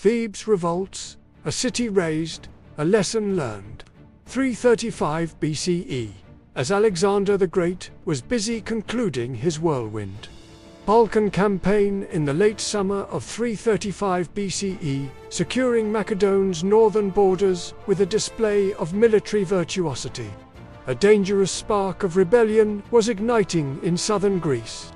Thebes revolts, a city razed, a lesson learned. 335 BCE, as Alexander the Great was busy concluding his whirlwind Balkan campaign in the late summer of 335 BCE, securing Macedone's northern borders with a display of military virtuosity. A dangerous spark of rebellion was igniting in southern Greece.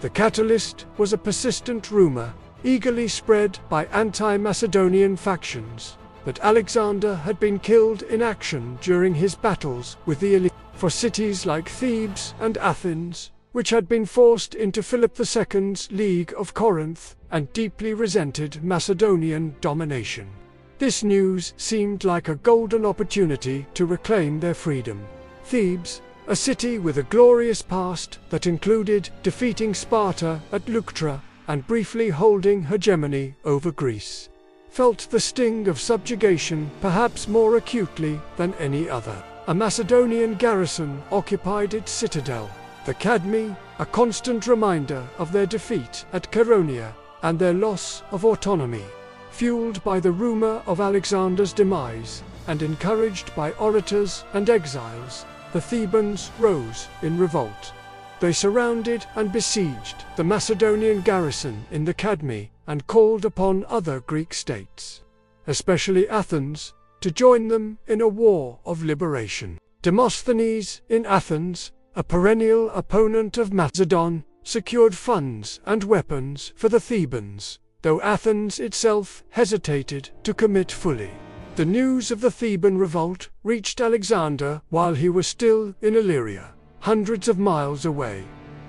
The catalyst was a persistent rumor, eagerly spread by anti-Macedonian factions, that Alexander had been killed in action during his battles with the elite. For cities like Thebes and Athens, which had been forced into Philip II's League of Corinth and deeply resented Macedonian domination, this news seemed like a golden opportunity to reclaim their freedom. Thebes, a city with a glorious past that included defeating Sparta at Leuctra and briefly holding hegemony over Greece, felt the sting of subjugation perhaps more acutely than any other. A Macedonian garrison occupied its citadel, the Cadme, a constant reminder of their defeat at Chaeronea and their loss of autonomy. Fueled by the rumor of Alexander's demise and encouraged by orators and exiles, the Thebans rose in revolt. They surrounded and besieged the Macedonian garrison in the Cadme and called upon other Greek states, especially Athens, to join them in a war of liberation. Demosthenes in Athens, a perennial opponent of Macedon, secured funds and weapons for the Thebans, though Athens itself hesitated to commit fully. The news of the Theban revolt reached Alexander while he was still in Illyria, hundreds of miles away.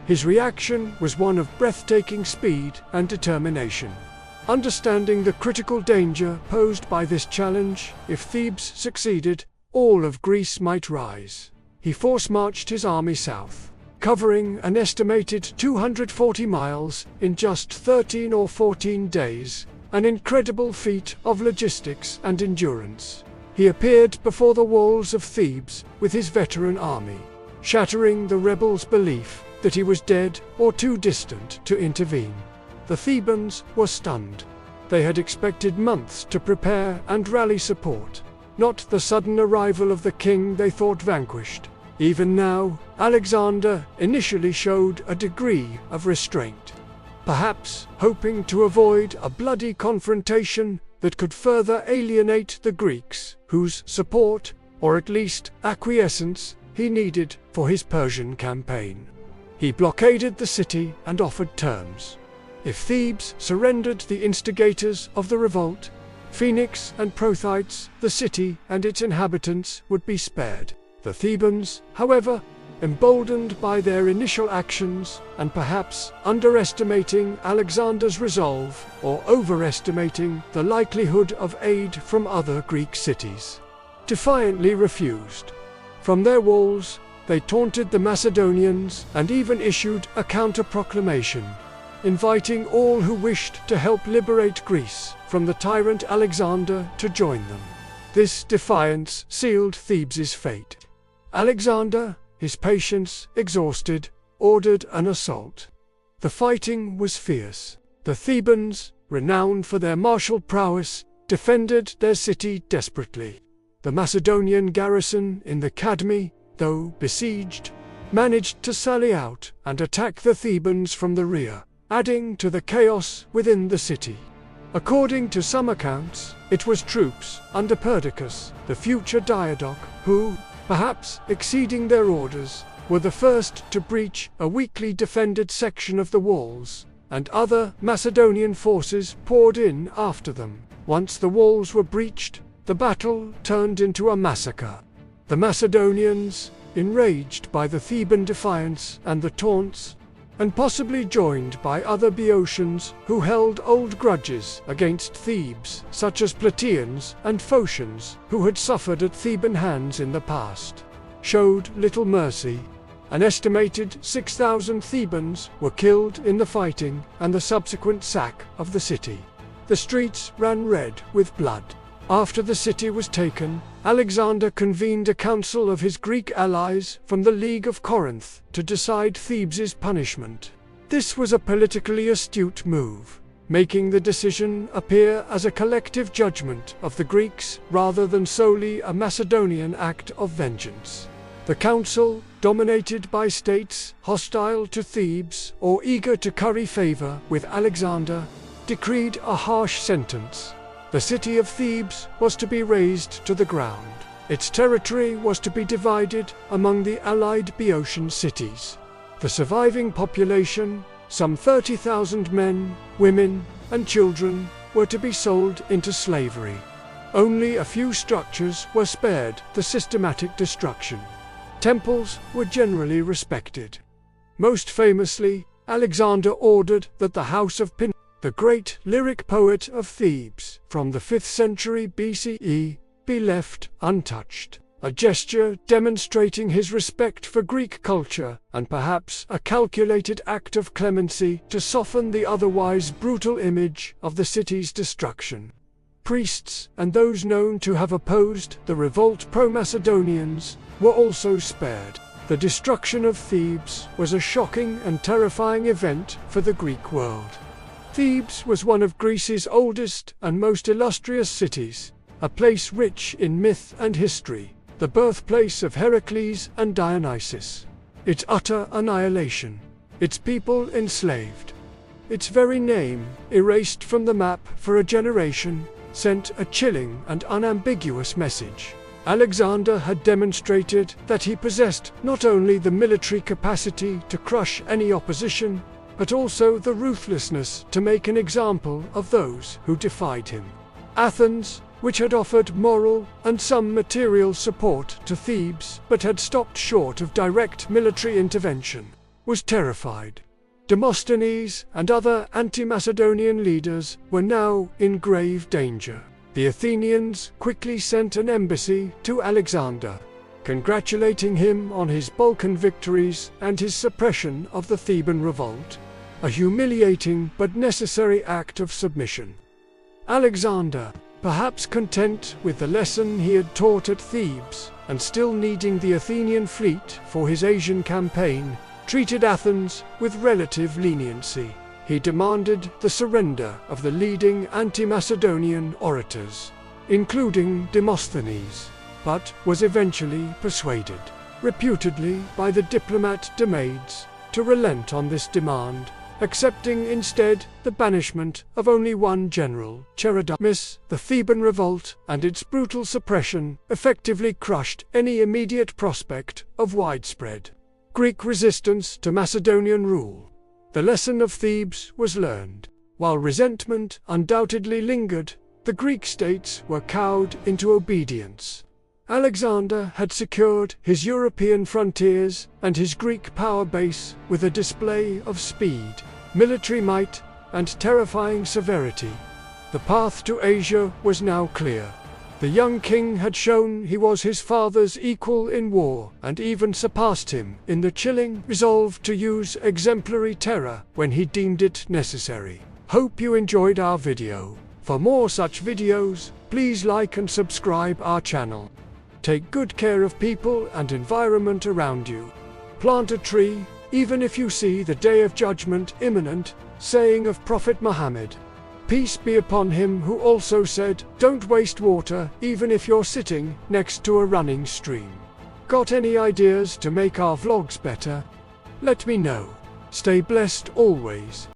His reaction was one of breathtaking speed and determination. Understanding the critical danger posed by this challenge, if Thebes succeeded, all of Greece might rise. He force-marched his army south, covering an estimated 240 miles in just 13 or 14 days, an incredible feat of logistics and endurance. He appeared before the walls of Thebes with his veteran army, shattering the rebels' belief that he was dead or too distant to intervene. The Thebans were stunned. They had expected months to prepare and rally support, not the sudden arrival of the king they thought vanquished. Even now, Alexander initially showed a degree of restraint, perhaps hoping to avoid a bloody confrontation that could further alienate the Greeks, whose support, or at least acquiescence, he needed for his Persian campaign. He blockaded the city and offered terms. If Thebes surrendered the instigators of the revolt, Phoenix and Prothites, the city and its inhabitants, would be spared. The Thebans, however, emboldened by their initial actions and perhaps underestimating Alexander's resolve or overestimating the likelihood of aid from other Greek cities, defiantly refused. From their walls, they taunted the Macedonians and even issued a counter-proclamation, inviting all who wished to help liberate Greece from the tyrant Alexander to join them. This defiance sealed Thebes' fate. Alexander, his patience exhausted, ordered an assault. The fighting was fierce. The Thebans, renowned for their martial prowess, defended their city desperately. The Macedonian garrison in the Cadme, though besieged, managed to sally out and attack the Thebans from the rear, adding to the chaos within the city. According to some accounts, it was troops under Perdiccas, the future diadoch, who, perhaps exceeding their orders, were the first to breach a weakly defended section of the walls, and other Macedonian forces poured in after them. Once the walls were breached, the battle turned into a massacre. The Macedonians, enraged by the Theban defiance and the taunts, and possibly joined by other Boeotians who held old grudges against Thebes, such as Plataeans and Phocians, who had suffered at Theban hands in the past, showed little mercy. An estimated 6,000 Thebans were killed in the fighting and the subsequent sack of the city. The streets ran red with blood. After the city was taken, Alexander convened a council of his Greek allies from the League of Corinth to decide Thebes' punishment. This was a politically astute move. making the decision appear as a collective judgment of the Greeks rather than solely a Macedonian act of vengeance. The council, dominated by states hostile to Thebes or eager to curry favor with Alexander, decreed a harsh sentence. The city of Thebes was to be razed to the ground. Its territory was to be divided among the allied Boeotian cities. The surviving population, some 30,000 men, women, and children, were to be sold into slavery. Only a few structures were spared the systematic destruction. Temples were generally respected. Most famously, Alexander ordered that the house of Pin, the great lyric poet of Thebes from the 5th century BCE, be left untouched, a gesture demonstrating his respect for Greek culture and perhaps a calculated act of clemency to soften the otherwise brutal image of the city's destruction. Priests and those known to have opposed the revolt pro-Macedonians were also spared. The destruction of Thebes was a shocking and terrifying event for the Greek world. Thebes was one of Greece's oldest and most illustrious cities, a place rich in myth and history, the birthplace of Heracles and Dionysus. Its utter annihilation, its people enslaved, its very name erased from the map for a generation, sent a chilling and unambiguous message. Alexander had demonstrated that he possessed not only the military capacity to crush any opposition, but also the ruthlessness to make an example of those who defied him. Athens, which had offered moral and some material support to Thebes but had stopped short of direct military intervention, was terrified. Demosthenes and other anti-Macedonian leaders were now in grave danger. The Athenians quickly sent an embassy to Alexander, congratulating him on his Balkan victories and his suppression of the Theban revolt, a humiliating but necessary act of submission. Alexander, perhaps content with the lesson he had taught at Thebes and still needing the Athenian fleet for his Asian campaign, treated Athens with relative leniency. He demanded the surrender of the leading anti-Macedonian orators, including Demosthenes, but was eventually persuaded, reputedly by the diplomat Demades, to relent on this demand, accepting instead the banishment of only one general, Cheradamis. The Theban revolt and its brutal suppression effectively crushed any immediate prospect of widespread Greek resistance to Macedonian rule. The lesson of Thebes was learned. While resentment undoubtedly lingered, the Greek states were cowed into obedience. Alexander had secured his European frontiers and his Greek power base with a display of speed, military might, and terrifying severity. The path to Asia was now clear. The young king had shown he was his father's equal in war and even surpassed him in the chilling resolve to use exemplary terror when he deemed it necessary. Hope you enjoyed our video. For more such videos, please like and subscribe our channel. Take good care of people and environment around you. Plant a tree, even if you see the day of judgment imminent, saying of Prophet Muhammad. Peace be upon him, who also said, "Don't waste water, even if you're sitting next to a running stream." Got any ideas to make our vlogs better? Let me know. Stay blessed always.